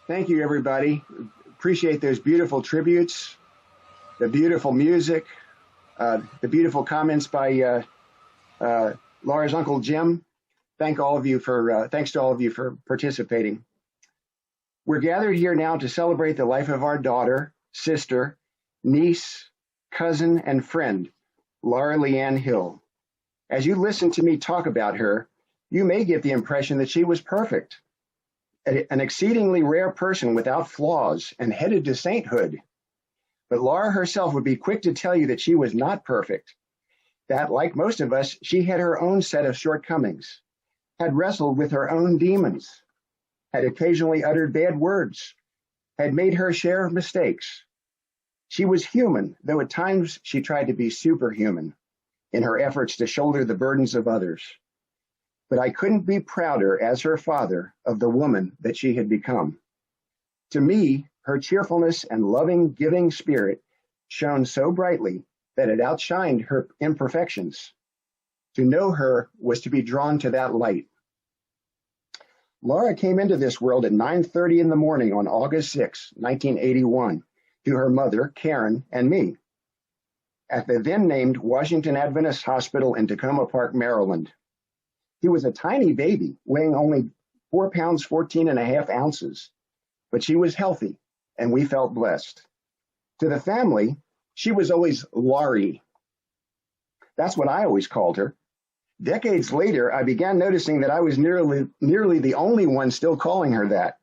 Thank you, everybody. Appreciate those beautiful tributes, the beautiful music, the beautiful comments by Laura's Uncle Jim. Thanks to all of you for participating. We're gathered here now to celebrate the life of our daughter, sister, niece, cousin, and friend, Laura Lianne Hill. As you listen to me talk about her, you may get the impression that she was perfect, an exceedingly rare person without flaws and headed to sainthood. But Laura herself would be quick to tell you that she was not perfect, that, like most of us, she had her own set of shortcomings, had wrestled with her own demons, had occasionally uttered bad words, had made her share of mistakes. She was human, though at times she tried to be superhuman in her efforts to shoulder the burdens of others. But I couldn't be prouder as her father of the woman that she had become. To me, her cheerfulness and loving, giving spirit shone so brightly that it outshined her imperfections. To know her was to be drawn to that light. Laura came into this world at 9:30 in the morning on August 6, 1981, to her mother, Karen, and me, at the then named Washington Adventist Hospital in Tacoma Park, Maryland. She was a tiny baby, weighing only 4 pounds, 14 and a half ounces, but she was healthy, and we felt blessed. To the family, she was always Laurie. That's what I always called her. Decades later, I began noticing that I was nearly the only one still calling her that.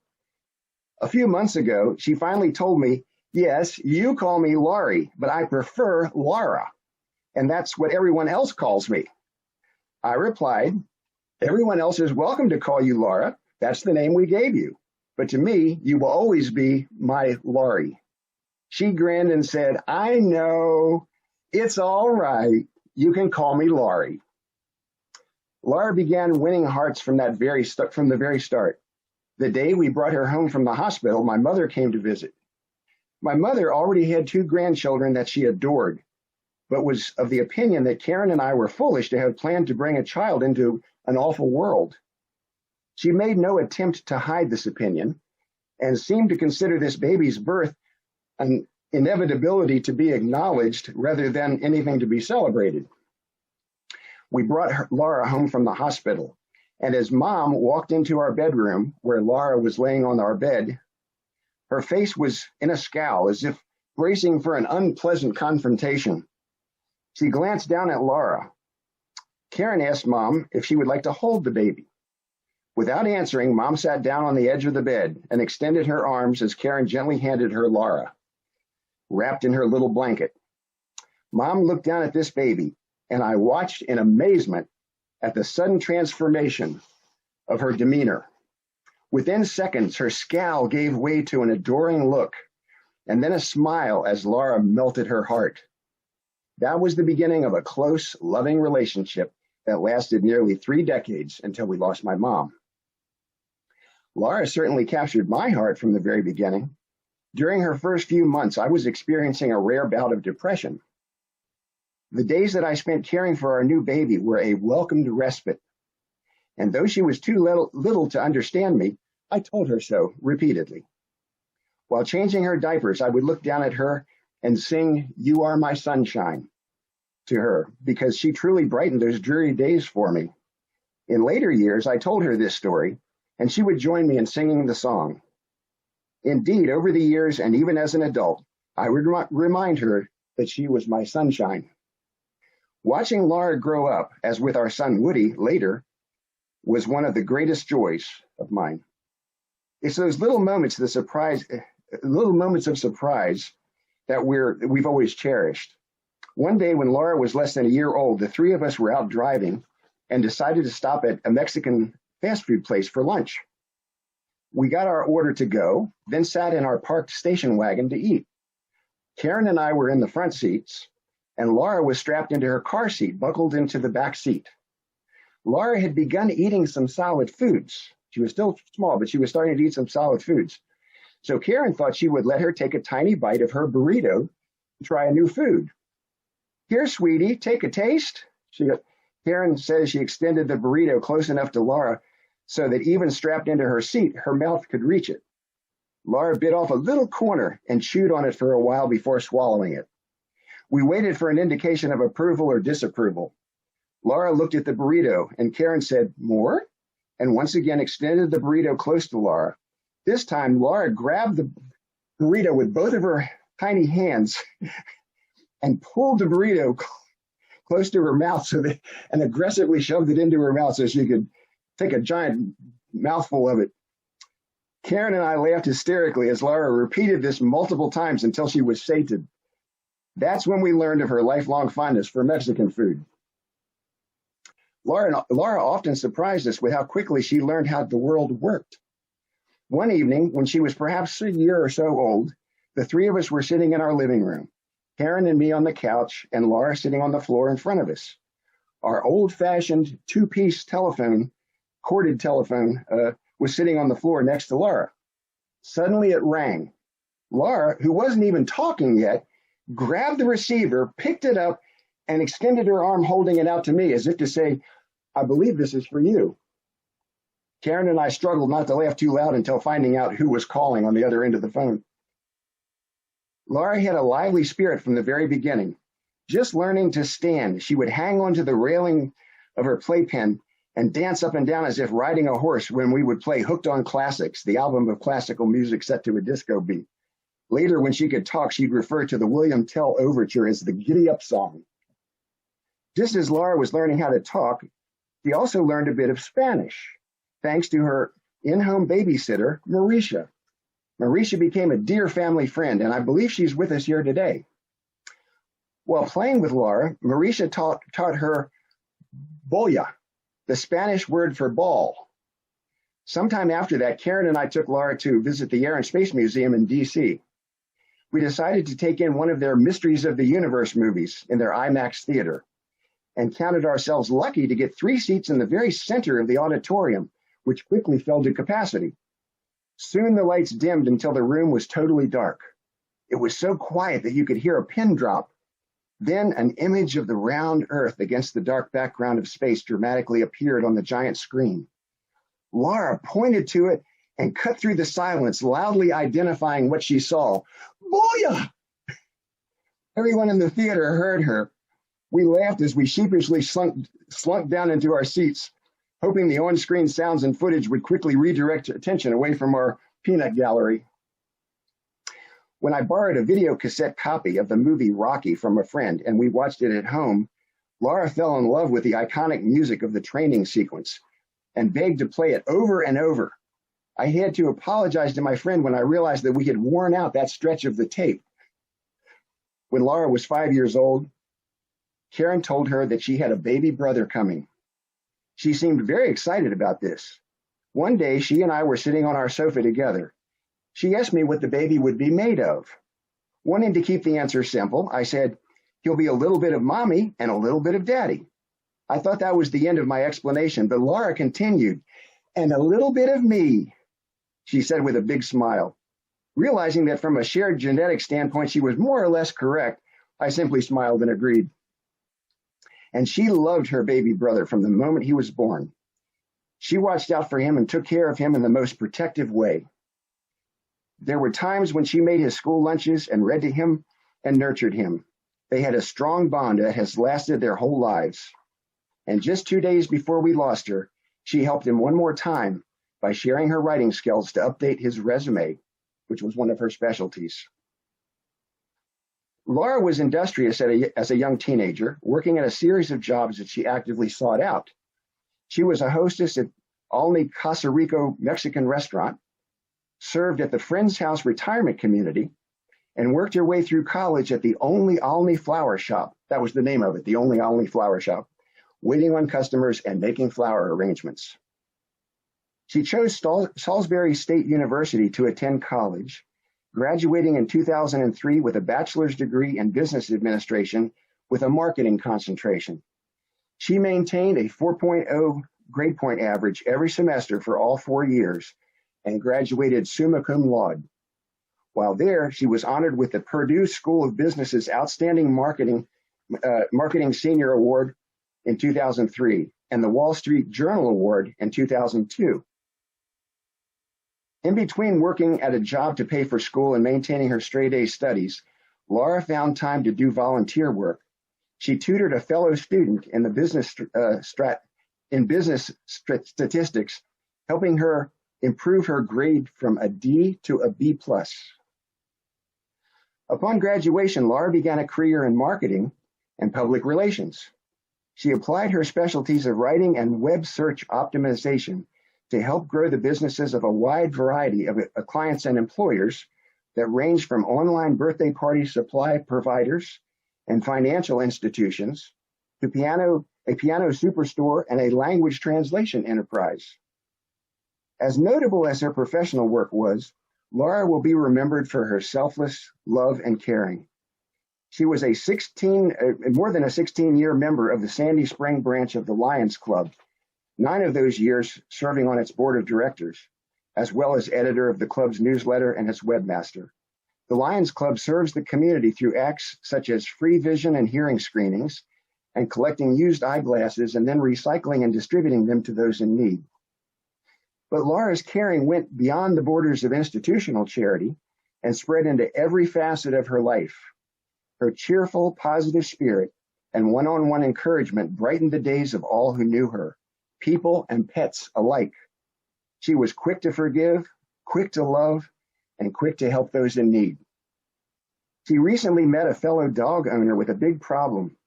A few months ago, she finally told me, "Yes, you call me Laurie, but I prefer Laura, and that's what everyone else calls me." I replied, "Everyone else is welcome to call you Laura. That's the name we gave you. But to me, you will always be my Laurie." She grinned and said, "I know. It's all right. You can call me Laurie." Laura began winning hearts from the very start. The day we brought her home from the hospital, my mother came to visit. My mother already had 2 grandchildren that she adored, but was of the opinion that Karen and I were foolish to have planned to bring a child into an awful world. She made no attempt to hide this opinion and seemed to consider this baby's birth an inevitability to be acknowledged rather than anything to be celebrated. We brought Laura home from the hospital, and as Mom walked into our bedroom where Laura was laying on our bed, her face was in a scowl as if bracing for an unpleasant confrontation. She glanced down at Laura. Karen asked Mom if she would like to hold the baby. Without answering, Mom sat down on the edge of the bed and extended her arms as Karen gently handed her Laura, wrapped in her little blanket. Mom looked down at this baby, and I watched in amazement at the sudden transformation of her demeanor. Within seconds, her scowl gave way to an adoring look, and then a smile as Laura melted her heart. That was the beginning of a close, loving relationship that lasted nearly 3 decades until we lost my mom. Laura certainly captured my heart from the very beginning. During her first few months, I was experiencing a rare bout of depression. The days that I spent caring for our new baby were a welcomed respite. And though she was too little to understand me, I told her so repeatedly. While changing her diapers, I would look down at her and sing "You Are My Sunshine" to her, because she truly brightened those dreary days for me. In later years, I told her this story, and she would join me in singing the song. Indeed, over the years, and even as an adult, I would remind her that she was my sunshine. Watching Laura grow up, as with our son Woody later, was one of the greatest joys of mine. It's those little moments of surprise that we've always cherished. One day when Laura was less than a year old, the 3 of us were out driving and decided to stop at a Mexican fast food place for lunch. We got our order to go, then sat in our parked station wagon to eat. Karen and I were in the front seats, and Laura was strapped into her car seat, buckled into the back seat. Laura had begun eating some solid foods. She was still small, but she was starting to eat some solid foods. So Karen thought she would let her take a tiny bite of her burrito to try a new food. "Here, sweetie, take a taste." Karen says she extended the burrito close enough to Laura so that even strapped into her seat, her mouth could reach it. Laura bit off a little corner and chewed on it for a while before swallowing it. We waited for an indication of approval or disapproval. Laura looked at the burrito, and Karen said, "More?" and once again extended the burrito close to Laura. This time, Laura grabbed the burrito with both of her tiny hands and pulled the burrito close to her mouth and aggressively shoved it into her mouth so she could take a giant mouthful of it. Karen and I laughed hysterically as Laura repeated this multiple times until she was sated. That's when we learned of her lifelong fondness for Mexican food. Laura often surprised us with how quickly she learned how the world worked. One evening, when she was perhaps a year or so old, the three of us were sitting in our living room, Karen and me on the couch, and Laura sitting on the floor in front of us. Our old-fashioned two-piece corded telephone, was sitting on the floor next to Laura. Suddenly it rang. Laura, who wasn't even talking yet, grabbed the receiver, picked it up, and extended her arm holding it out to me as if to say, "I believe this is for you." Karen and I struggled not to laugh too loud until finding out who was calling on the other end of the phone. Laura had a lively spirit from the very beginning. Just learning to stand, she would hang onto the railing of her playpen and dance up and down as if riding a horse when we would play Hooked on Classics, the album of classical music set to a disco beat. Later, when she could talk, she'd refer to the William Tell Overture as the giddy-up song. Just as Laura was learning how to talk, she also learned a bit of Spanish, thanks to her in-home babysitter, Mauricia. Mauricia became a dear family friend, and I believe she's with us here today. While playing with Laura, Mauricia taught her boya, the Spanish word for ball. Sometime after that, Karen and I took Laura to visit the Air and Space Museum in D.C. We decided to take in one of their Mysteries of the Universe movies in their IMAX theater and counted ourselves lucky to get 3 seats in the very center of the auditorium, which quickly filled to capacity. Soon the lights dimmed until the room was totally dark. It was so quiet that you could hear a pin drop. Then an image of the round Earth against the dark background of space dramatically appeared on the giant screen. Laura pointed to it and cut through the silence, loudly identifying what she saw. "Boya!" Everyone in the theater heard her. We laughed as we sheepishly slunk down into our seats, hoping the on-screen sounds and footage would quickly redirect attention away from our peanut gallery. When I borrowed a video cassette copy of the movie Rocky from a friend and we watched it at home, Laura fell in love with the iconic music of the training sequence and begged to play it over and over. I had to apologize to my friend when I realized that we had worn out that stretch of the tape. When Laura was 5 years old, Karen told her that she had a baby brother coming. She seemed very excited about this. One day, she and I were sitting on our sofa together. She asked me what the baby would be made of. Wanting to keep the answer simple, I said, "He'll be a little bit of mommy and a little bit of daddy." I thought that was the end of my explanation, but Laura continued, "And a little bit of me," she said with a big smile. Realizing that from a shared genetic standpoint, she was more or less correct, I simply smiled and agreed. And she loved her baby brother from the moment he was born. She watched out for him and took care of him in the most protective way. There were times when she made his school lunches and read to him and nurtured him. They had a strong bond that has lasted their whole lives. And just 2 days before we lost her, she helped him one more time by sharing her writing skills to update his resume, which was one of her specialties. Laura was industrious as a young teenager, working at a series of jobs that she actively sought out. She was a hostess at Alni Casa Rico Mexican restaurant, served at the Friends House retirement community, and worked her way through college at the Only Alni Flower Shop. That was the name of it, the Only Alni Flower Shop, waiting on customers and making flower arrangements. She chose Salisbury State University to attend college, graduating in 2003 with a bachelor's degree in business administration with a marketing concentration. She maintained a 4.0 grade point average every semester for all 4 years and graduated summa cum laude. While there, she was honored with the Purdue School of Business's Outstanding Marketing Senior Award in 2003 and the Wall Street Journal Award in 2002. In between working at a job to pay for school and maintaining her straight-A studies, Laura found time to do volunteer work. She tutored a fellow student in the business statistics, helping her improve her grade from a D to a B+. Upon graduation, Laura began a career in marketing and public relations. She applied her specialties of writing and web search optimization to help grow the businesses of a wide variety of clients and employers that range from online birthday party supply providers and financial institutions to a piano superstore and a language translation enterprise. As notable as her professional work was, Laura will be remembered for her selfless love and caring. She was more than a 16-year member of the Sandy Spring branch of the Lions Club, 9 of those years serving on its board of directors, as well as editor of the club's newsletter and its webmaster. The Lions Club serves the community through acts such as free vision and hearing screenings, and collecting used eyeglasses and then recycling and distributing them to those in need. But Laura's caring went beyond the borders of institutional charity and spread into every facet of her life. Her cheerful, positive spirit and one-on-one encouragement brightened the days of all who knew her, people and pets alike. She was quick to forgive, quick to love, and quick to help those in need. She recently met a fellow dog owner with a big problem.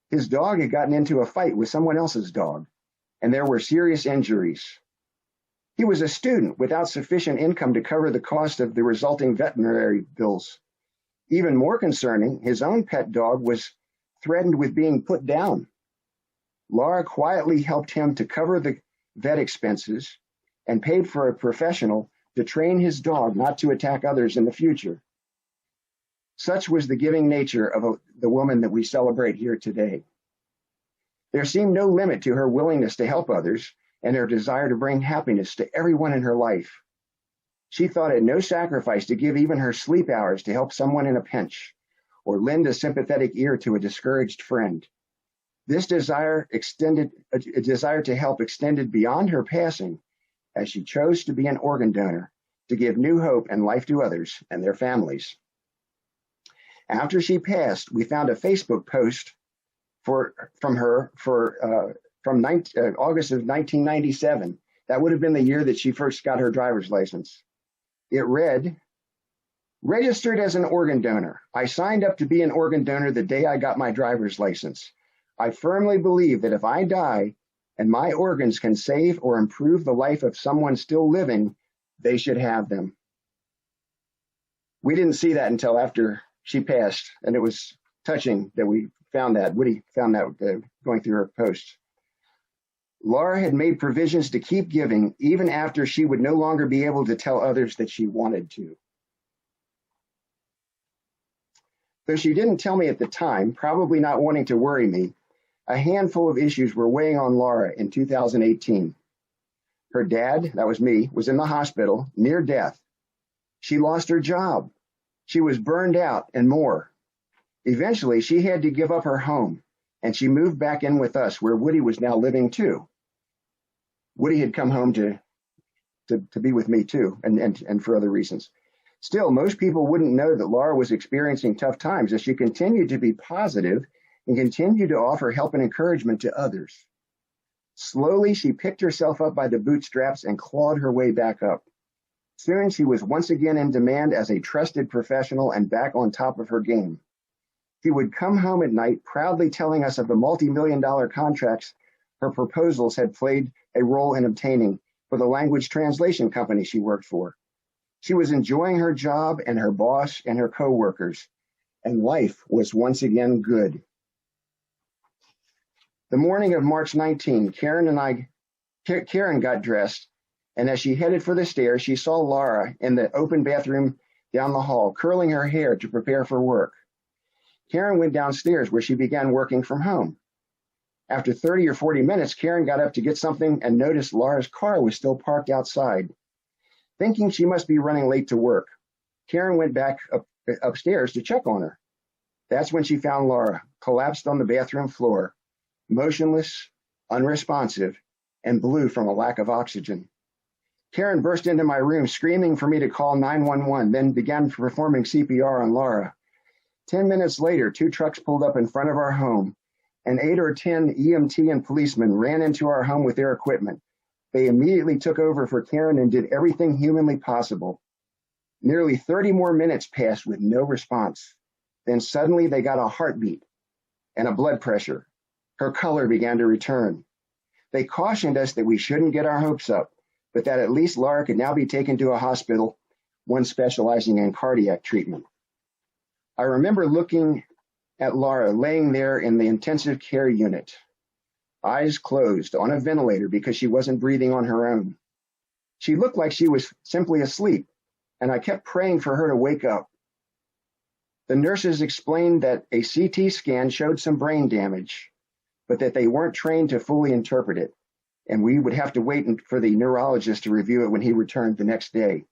His dog had gotten into a fight with someone else's dog, and there were serious injuries. He was a student without sufficient income to cover the cost of the resulting veterinary bills. Even more concerning, his own pet dog was threatened with being put down. Laura quietly helped him to cover the vet expenses and paid for a professional to train his dog not to attack others in the future. Such was the giving nature of the woman that we celebrate here today. There seemed no limit to her willingness to help others and her desire to bring happiness to everyone in her life. She thought it no sacrifice to give even her sleep hours to help someone in a pinch or lend a sympathetic ear to a discouraged friend. This desire to help extended beyond her passing as she chose to be an organ donor to give new hope and life to others and their families. After she passed, we found a Facebook post from her from August of 1997. That would have been the year that she first got her driver's license. It read, "Registered as an organ donor. I signed up to be an organ donor the day I got my driver's license. I firmly believe that if I die and my organs can save or improve the life of someone still living, they should have them." We didn't see that until after she passed, and it was touching that we found that. Woody found that going through her posts. Laura had made provisions to keep giving even after she would no longer be able to tell others that she wanted to. Though she didn't tell me at the time, probably not wanting to worry me, a handful of issues were weighing on Laura in 2018. Her dad, that was me, was in the hospital, near death. She lost her job. She was burned out and more. Eventually, she had to give up her home, and she moved back in with us, where Woody was now living too. Woody had come home to be with me too, and for other reasons. Still, most people wouldn't know that Laura was experiencing tough times as she continued to be positive and continued to offer help and encouragement to others. Slowly, she picked herself up by the bootstraps and clawed her way back up. Soon, she was once again in demand as a trusted professional and back on top of her game. She would come home at night proudly telling us of the multi-million-dollar contracts her proposals had played a role in obtaining for the language translation company she worked for. She was enjoying her job and her boss and her co-workers, and life was once again good. The morning of March 19, Karen got dressed, and as she headed for the stairs, she saw Laura in the open bathroom down the hall, curling her hair to prepare for work. Karen went downstairs where she began working from home. After 30 or 40 minutes, Karen got up to get something and noticed Laura's car was still parked outside. Thinking she must be running late to work, Karen went back upstairs to check on her. That's when she found Laura collapsed on the bathroom floor, motionless, unresponsive, and blue from a lack of oxygen. Karen burst into my room screaming for me to call 911, then began performing CPR on Laura. 10 minutes later, 2 trucks pulled up in front of our home, and 8 or 10 EMT and policemen ran into our home with their equipment. They immediately took over for Karen and did everything humanly possible. Nearly 30 more minutes passed with no response. Then suddenly they got a heartbeat and a blood pressure. Her color began to return. They cautioned us that we shouldn't get our hopes up, but that at least Laura could now be taken to a hospital, one specializing in cardiac treatment. I remember looking at Laura laying there in the intensive care unit, eyes closed, on a ventilator because she wasn't breathing on her own. She looked like she was simply asleep, and I kept praying for her to wake up. The nurses explained that a CT scan showed some brain damage, but that they weren't trained to fully interpret it, and we would have to wait for the neurologist to review it when he returned the next day.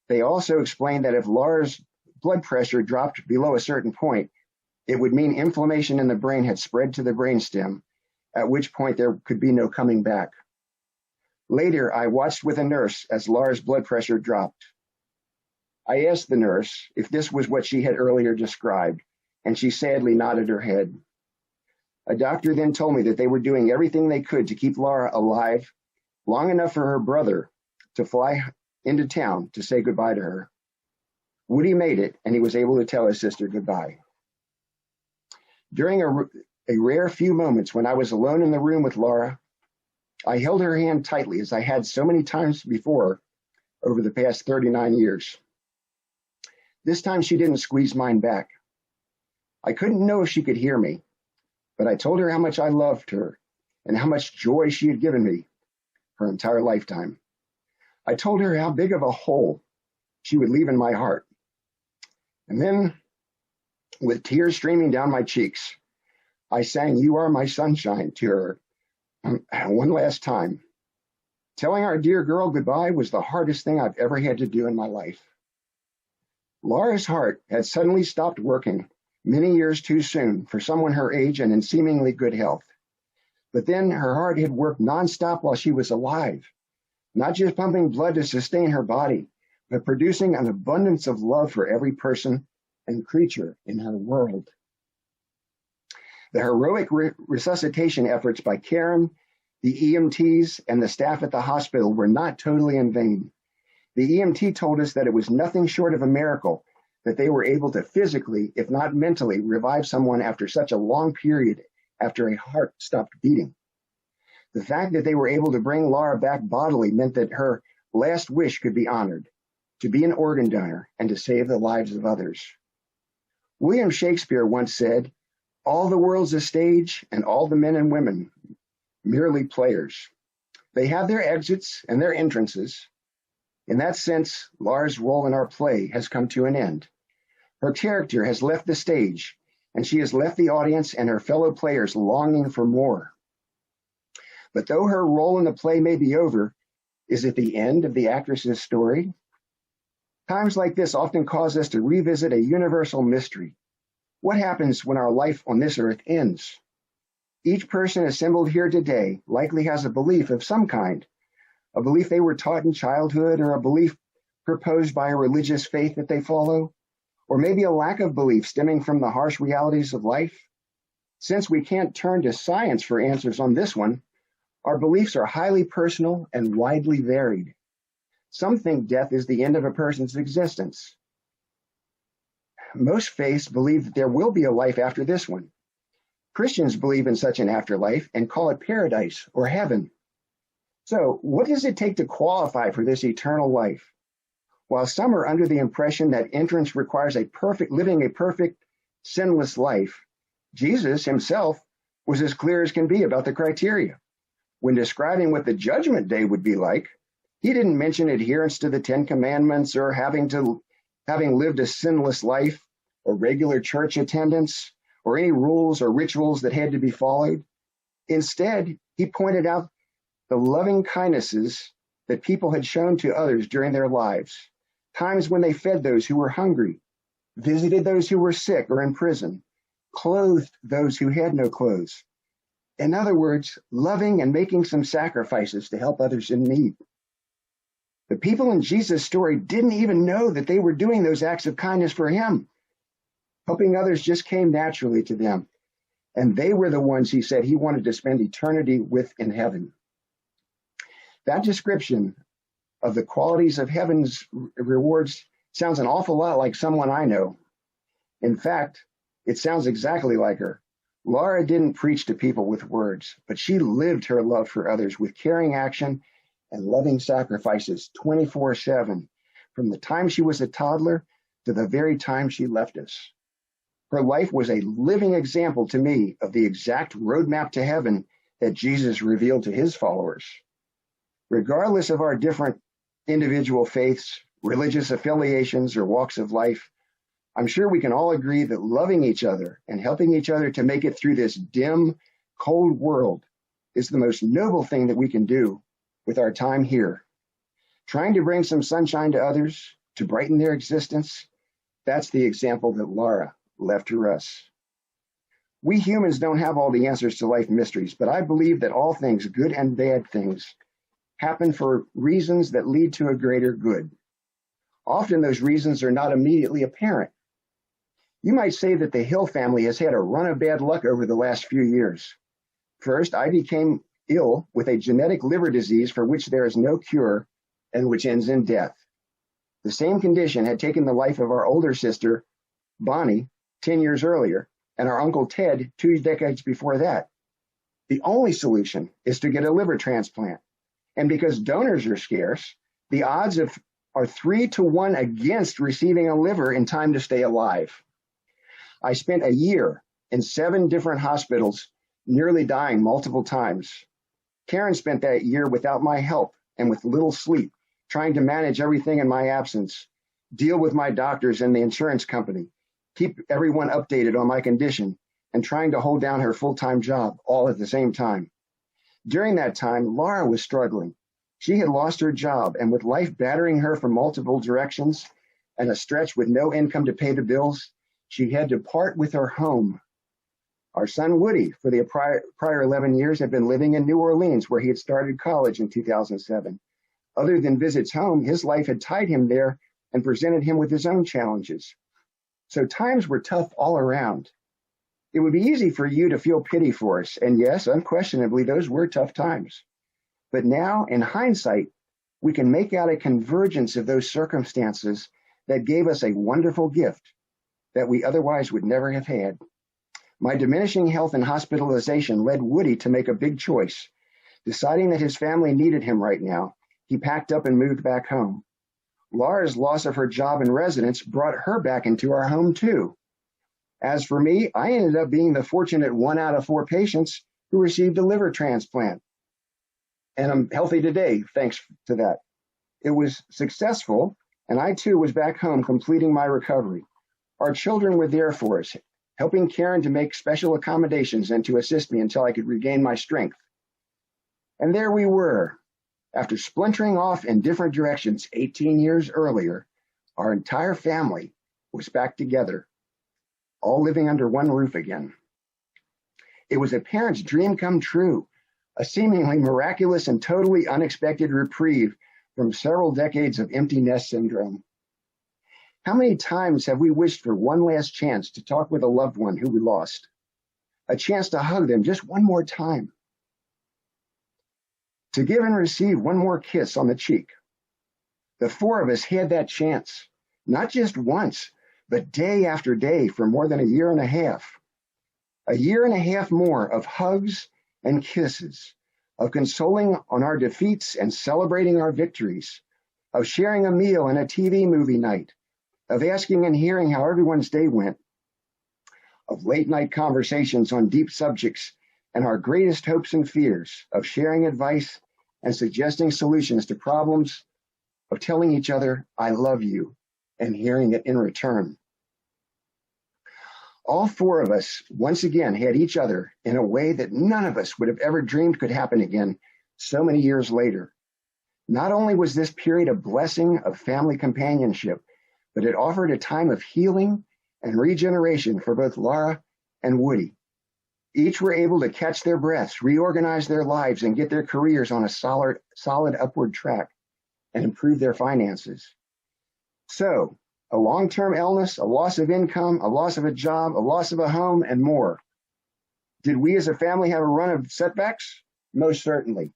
They also explained that if Laura's blood pressure dropped below a certain point, it would mean inflammation in the brain had spread to the brainstem, at which point there could be no coming back. Later, I watched with a nurse as Laura's blood pressure dropped. I asked the nurse if this was what she had earlier described, and she sadly nodded her head. A doctor then told me that they were doing everything they could to keep Laura alive long enough for her brother to fly into town to say goodbye to her. Woody made it, and he was able to tell his sister goodbye. During a rare few moments when I was alone in the room with Laura, I held her hand tightly as I had so many times before over the past 39 years. This time she didn't squeeze mine back. I couldn't know if she could hear me, but I told her how much I loved her and how much joy she had given me her entire lifetime. I told her how big of a hole she would leave in my heart. And then, with tears streaming down my cheeks, I sang "You Are My Sunshine" to her one last time. Telling our dear girl goodbye was the hardest thing I've ever had to do in my life. Laura's heart had suddenly stopped working many years too soon for someone her age and in seemingly good health. But then her heart had worked nonstop while she was alive, not just pumping blood to sustain her body, but producing an abundance of love for every person and creature in her world. The heroic resuscitation efforts by Karen, the EMTs, and the staff at the hospital were not totally in vain. The EMT told us that it was nothing short of a miracle that they were able to physically, if not mentally, revive someone after such a long period after a heart stopped beating. The fact that they were able to bring Laura back bodily meant that her last wish could be honored, to be an organ donor and to save the lives of others. William Shakespeare once said, "All the world's a stage, and all the men and women merely players. They have their exits and their entrances. In that sense, Laura's role in our play has come to an end. Her character has left the stage, and she has left the audience and her fellow players longing for more. But though her role in the play may be over, is it the end of the actress's story? Times like this often cause us to revisit a universal mystery. What happens when our life on this earth ends? Each person assembled here today likely has a belief of some kind, a belief they were taught in childhood, or a belief proposed by a religious faith that they follow, or maybe a lack of belief stemming from the harsh realities of life. Since we can't turn to science for answers on this one, our beliefs are highly personal and widely varied. Some think death is the end of a person's existence. Most faiths believe that there will be a life after this one. Christians believe in such an afterlife and call it paradise or heaven. So, what does it take to qualify for this eternal life? While some are under the impression that entrance requires living a perfect, sinless life, Jesus himself was as clear as can be about the criteria. When describing what the judgment day would be like, he didn't mention adherence to the 10 Commandments or having lived a sinless life or regular church attendance or any rules or rituals that had to be followed. Instead, he pointed out the loving kindnesses that people had shown to others during their lives, times when they fed those who were hungry, visited those who were sick or in prison, clothed those who had no clothes. In other words, loving and making some sacrifices to help others in need. The people in Jesus' story didn't even know that they were doing those acts of kindness for him. Helping others just came naturally to them. And they were the ones he said he wanted to spend eternity with in heaven. That description of the qualities of heaven's rewards sounds an awful lot like someone I know. In fact, it sounds exactly like her. Laura didn't preach to people with words, but she lived her love for others with caring action and loving sacrifices 24/7, from the time she was a toddler to the very time she left us. Her life was a living example to me of the exact roadmap to heaven that Jesus revealed to his followers. Regardless of our different individual faiths, religious affiliations, or walks of life, I'm sure we can all agree that loving each other and helping each other to make it through this dim, cold world is the most noble thing that we can do with our time here. Trying to bring some sunshine to others, to brighten their existence, that's the example that Laura left to us. We humans don't have all the answers to life mysteries, but I believe that all things, good and bad things, happen for reasons that lead to a greater good. Often those reasons are not immediately apparent. You might say that the Hill family has had a run of bad luck over the last few years. First, I became ill with a genetic liver disease for which there is no cure and which ends in death. The same condition had taken the life of our older sister, Bonnie, 10 years earlier, and our uncle Ted 2 decades before that. The only solution is to get a liver transplant. And because donors are scarce, the odds are 3-to-1 against receiving a liver in time to stay alive. I spent a year in 7 different hospitals, nearly dying multiple times. Karen spent that year without my help and with little sleep, trying to manage everything in my absence, deal with my doctors and the insurance company, keep everyone updated on my condition, and trying to hold down her full-time job all at the same time. During that time, Laura was struggling. She had lost her job, and with life battering her from multiple directions and a stretch with no income to pay the bills, she had to part with her home. Our son Woody, for the prior 11 years, had been living in New Orleans, where he had started college in 2007. Other than visits home, his life had tied him there and presented him with his own challenges. So times were tough all around. It would be easy for you to feel pity for us, and yes, unquestionably, those were tough times. But now, in hindsight, we can make out a convergence of those circumstances that gave us a wonderful gift that we otherwise would never have had. My diminishing health and hospitalization led Woody to make a big choice. Deciding that his family needed him right now, he packed up and moved back home. Laura's loss of her job and residence brought her back into our home too. As for me, I ended up being the fortunate 1 out of 4 patients who received a liver transplant. And I'm healthy today, thanks to that. It was successful, and I too was back home completing my recovery. Our children were there for us, helping Karen to make special accommodations and to assist me until I could regain my strength. And there we were. After splintering off in different directions 18 years earlier, our entire family was back together, all living under one roof again. It was a parent's dream come true, a seemingly miraculous and totally unexpected reprieve from several decades of empty nest syndrome. How many times have we wished for one last chance to talk with a loved one who we lost? A chance to hug them just one more time. To give and receive one more kiss on the cheek. The 4 of us had that chance, not just once, but day after day for more than a year and a half. A year and a half more of hugs and kisses, of consoling on our defeats and celebrating our victories, of sharing a meal and a TV movie night, of asking and hearing how everyone's day went, of late night conversations on deep subjects and our greatest hopes and fears, of sharing advice and suggesting solutions to problems, of telling each other, I love you, and hearing it in return. All 4 of us, once again, had each other in a way that none of us would have ever dreamed could happen again so many years later. Not only was this period a blessing of family companionship, but it offered a time of healing and regeneration for both Laura and Woody. Each were able to catch their breaths, reorganize their lives, and get their careers on a solid upward track. and improve their finances. So, a long-term illness, a loss of income, a loss of a job, a loss of a home, and more. Did we as a family have a run of setbacks? Most certainly.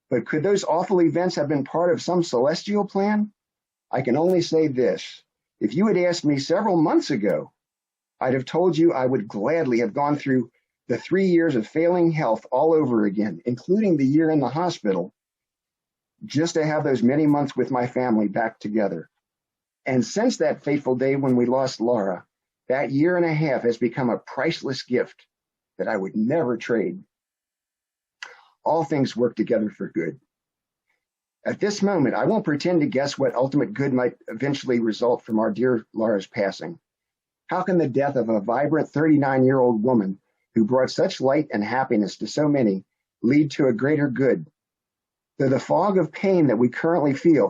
But could those awful events have been part of some celestial plan? I can only say this. If you had asked me several months ago, I'd have told you I would gladly have gone through the 3 years of failing health all over again, including the year in the hospital, just to have those many months with my family back together. And since that fateful day when we lost Laura, that year and a half has become a priceless gift that I would never trade. All things work together for good. At this moment, I won't pretend to guess what ultimate good might eventually result from our dear Laura's passing. How can the death of a vibrant 39-year-old woman who brought such light and happiness to so many lead to a greater good? Through the fog of pain that we currently feel,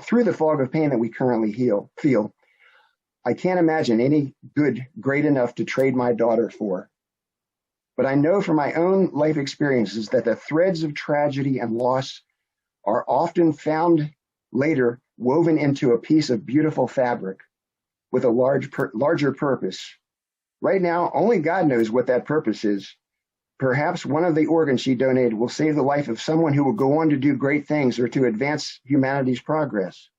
I can't imagine any good great enough to trade my daughter for. But I know from my own life experiences that the threads of tragedy and loss are often found later woven into a piece of beautiful fabric with a larger purpose. Right now, only God knows what that purpose is. Perhaps one of the organs she donated will save the life of someone who will go on to do great things or to advance humanity's progress.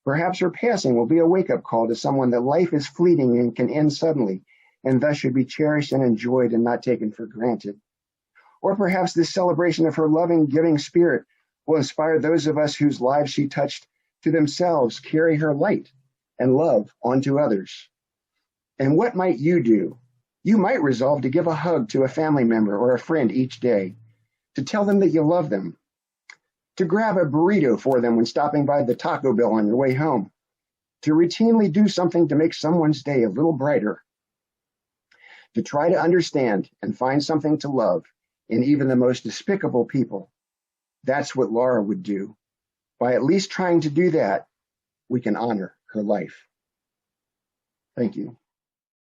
Perhaps her passing will be a wake-up call to someone that life is fleeting and can end suddenly, and thus should be cherished and enjoyed and not taken for granted. Or perhaps this celebration of her loving, giving spirit will inspire those of us whose lives she touched to themselves carry her light and love onto others. And what might you do? You might resolve to give a hug to a family member or a friend each day, to tell them that you love them, to grab a burrito for them when stopping by the Taco Bell on your way home, to routinely do something to make someone's day a little brighter, to try to understand and find something to love in even the most despicable people. That's what Laura would do. By at least trying to do that, we can honor her life. Thank you.